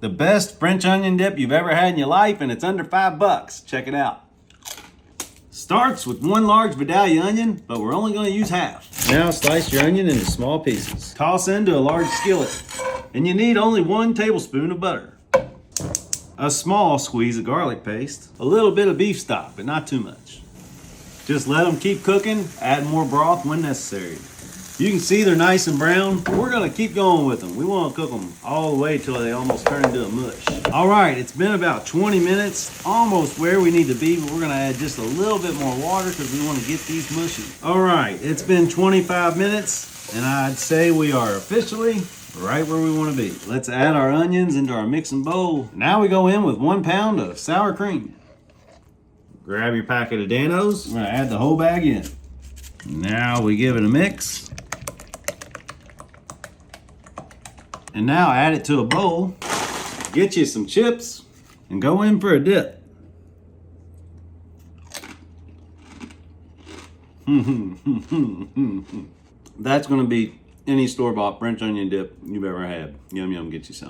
The best French onion dip you've ever had in your life, and it's under $5. Check it out. Starts with 1 large Vidalia onion, but we're only going to use half. Now slice your onion into small pieces. Toss into a large skillet. And you need only 1 tablespoon of butter. A small squeeze of garlic paste. A little bit of beef stock, but not too much. Just let them keep cooking, add more broth when necessary. You can see they're nice and brown, but we're gonna keep going with them. We wanna cook them all the way till they almost turn into a mush. All right, it's been about 20 minutes, almost where we need to be, but we're gonna add just a little bit more water because we wanna get these mushy. All right, it's been 25 minutes, and I'd say we are officially right where we wanna be. Let's add our onions into our mixing bowl. Now we go in with 1 pound of sour cream. Grab your packet of Danos. We're gonna add the whole bag in. Now we give it a mix. And now add it to a bowl. Get you some chips and go in for a dip. That's gonna be any store-bought French onion dip you've ever had. Yum, yum, get you some.